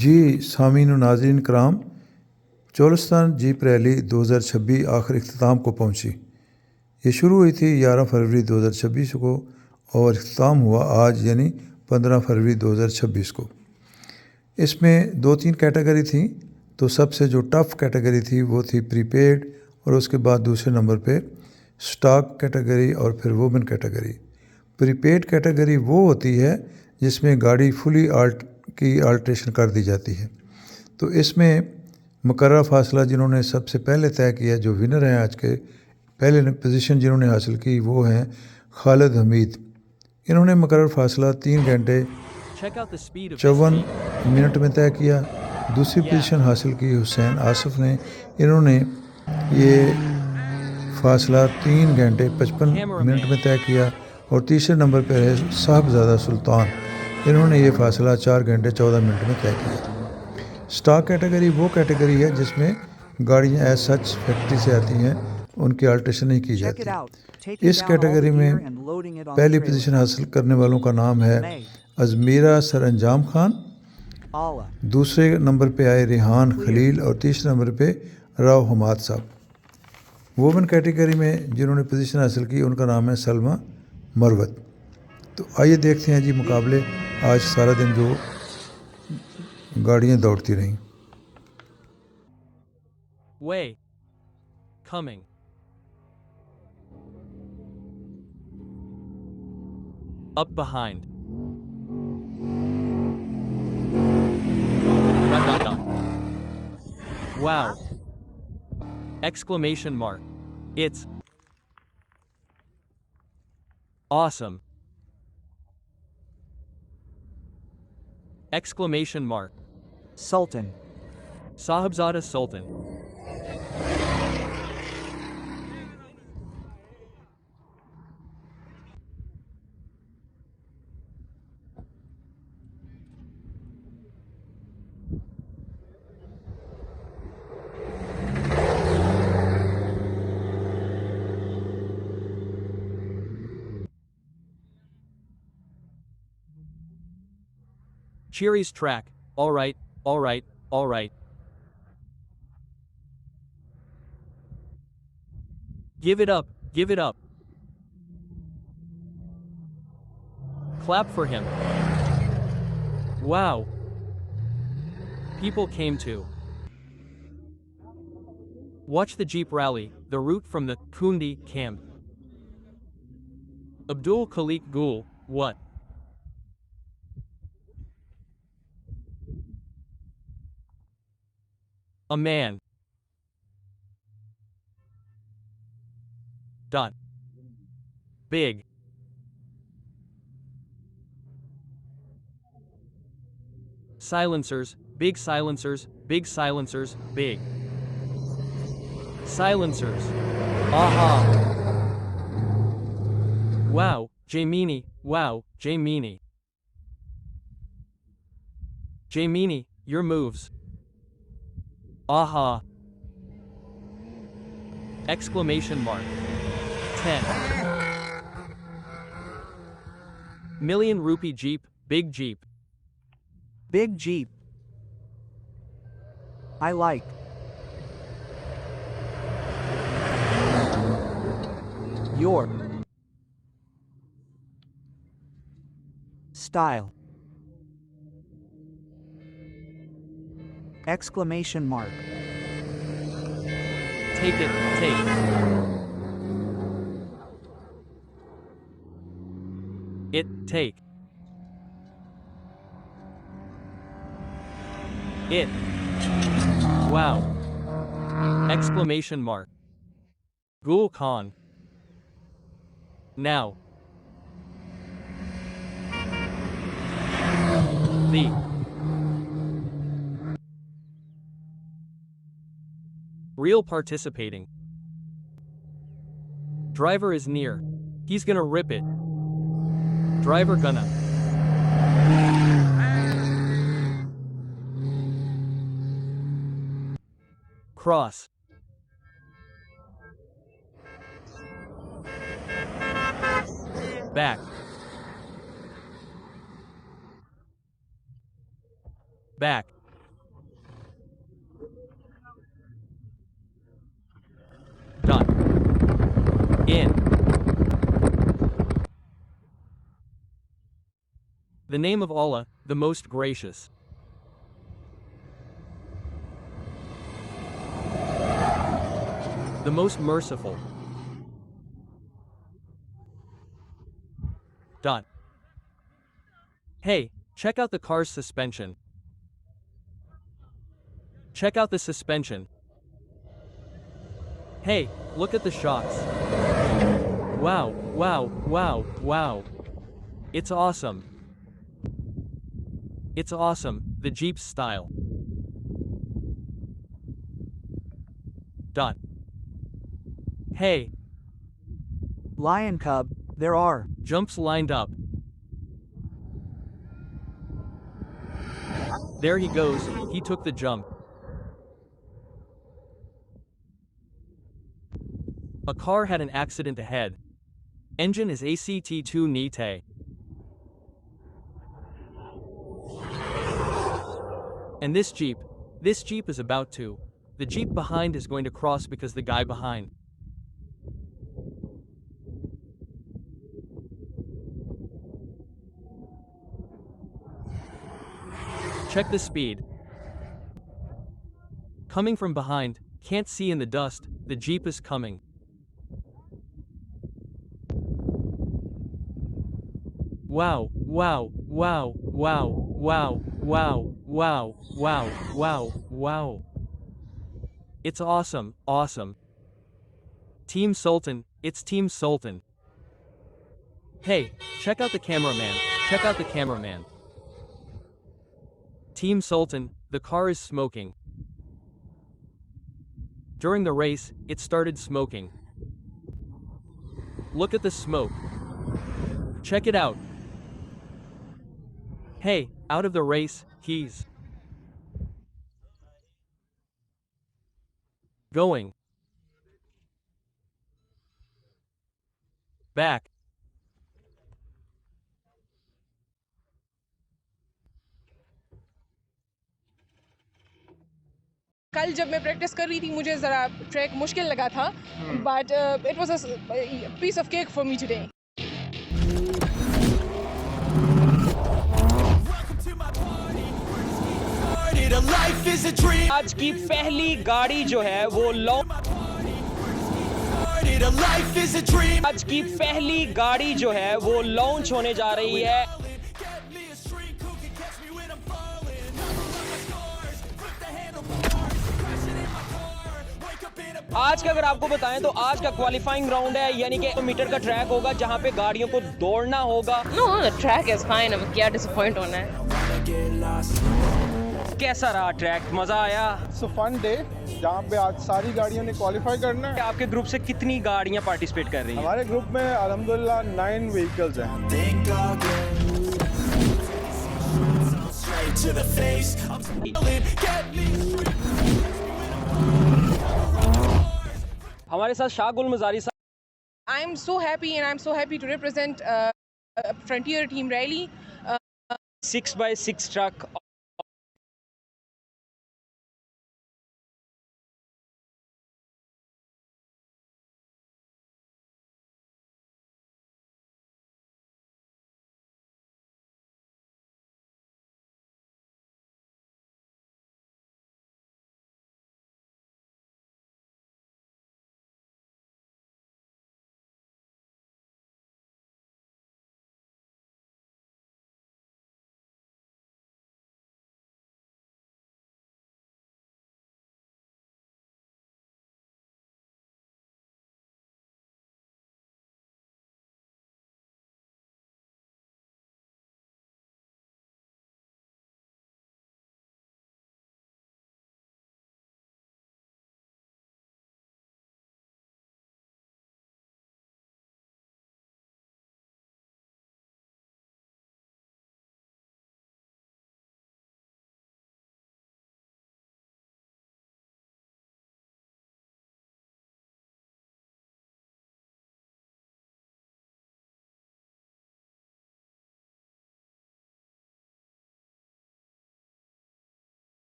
جی سامعین و ناظرین کرام، چولستان جیپ ریلی 2026 آخر اختتام کو پہنچی۔ یہ شروع ہوئی تھی 11 فروری 2026 کو اور اختتام ہوا آج یعنی 15 فروری 2026 کو۔ اس میں 2-3 کیٹیگری تھیں، تو سب سے جو ٹف کیٹیگری تھی وہ تھی پری پیڈ، اور اس کے بعد دوسرے نمبر پہ سٹاک کیٹیگری اور پھر وومن کیٹیگری۔ پری پیڈ کیٹیگری وہ ہوتی ہے جس میں گاڑی فلی آلٹریشن کر دی جاتی ہے۔ تو اس میں مقررہ فاصلہ جنہوں نے سب سے پہلے طے کیا، جو ونر ہیں آج کے پہلے پوزیشن جنہوں نے حاصل کی، وہ ہیں خالد حمید۔ انہوں نے مقرر فاصلہ 3 گھنٹے 54 منٹ میں طے کیا۔ دوسری پوزیشن حاصل کی حسین آصف نے، انہوں نے یہ فاصلہ 3 گھنٹے 55 منٹ میں طے کیا، اور تیسرے نمبر پر ہے صاحبزادہ سلطان، انہوں نے یہ فاصلہ 4 گھنٹے 14 منٹ میں طے کیا۔ سٹاک کیٹیگری وہ کیٹیگری ہے جس میں گاڑیاں ایز سچ فیکٹری سے آتی ہیں، ان کی آلٹریشن نہیں کی جاتی۔ اس کیٹیگری میں پہلی پوزیشن حاصل کرنے والوں کا نام ہے ازمیرہ سر انجام خان، دوسرے نمبر پہ آئے ریحان خلیل، اور تیسرے نمبر پہ راؤ حماد صاحب۔ وومن کیٹیگری میں جنہوں نے پوزیشن حاصل کی ان کا نام ہے سلمہ مروت۔ تو آئیے دیکھتے ہیں جی مقابلے آج سارا دن جو گاڑیاں دوڑتی رہیں۔ Way. Coming. Up behind. Dot, dot, dot. Wow. Exclamation mark. It's awesome. Exclamation mark. Sultan. Sahibzada Sultan. Cheery's track. All right, all right, all right. Give it up, give it up. Clap for him. Wow. People came to watch the Jeep rally, the route from the Kundi camp. Abdul Khalik Gul, what? A man. Dot. Big. Silencers, big silencers, big silencers, big. Silencers. Aha. Wow, Jamini, wow, Jamini. Jamini, your moves. Aha. Exclamation mark. 10 million rupee Jeep, big Jeep. Big Jeep. I like. Your style. Exclamation mark. Take it, take. It, take. It. Wow. Exclamation mark. Gul Khan. Now. The. Real participating. Driver is near. He's gonna rip it. Driver gonna. Cross. Back. Back. the name of Allah, the most gracious. The most merciful. Dot. Hey, check out the car's suspension. Check out the suspension. Hey, look at the shocks. Wow, wow, wow, wow. It's awesome. It's awesome, the Jeep's style. Dot. Hey. Lion cub, there are. Jumps lined up. There he goes, he took the jump. A car had an accident ahead. Engine is ACT2 Nite. And this Jeep is about to. The Jeep behind is going to cross because the guy behind. Check the speed. Coming from behind, can't see in the dust, the Jeep is coming. Wow, wow, wow, wow, wow, wow, wow, wow, wow, wow. It's awesome, awesome. Team Sultan, it's Team Sultan. Hey, check out the cameraman, check out the cameraman. Team Sultan, the car is smoking. During the race, it started smoking. Look at the smoke. Check it out. Hey, out of the race, he's going back. कल जब मैं practice कर रही थी मुझे ज़रा track मुश्किल लगा था but it was a piece of cake for me today. आज की पहली गाड़ी जो है वो आज की पहली गाड़ी जो है वो लॉन्च होने जा रही है. आज का अगर आपको बताएं तो आज का क्वालिफाइंग राउंड है, यानी कि 100 मीटर का ट्रैक होगा जहां पे गाड़ियों को दौड़ना होगा. No, the track is fine. अब क्या डिसअपॉइंट होना है. कैसा रहा ट्रैक, मजा आया? इट्स अ फन डे जहाँ पे आज सारी गाड़ियों ने क्वालिफाई करना है. आपके ग्रुप से कितनी गाड़ियां पार्टिसिपेट कर रही हैं? हमारे ग्रुप में अल्हम्दुलिल्लाह 9 व्हीकल्स हैं. हमारे साथ शाहगुल मजारी साहब. I'm so happy and I'm so happy to represent Frontier team Riley. 6x6 truck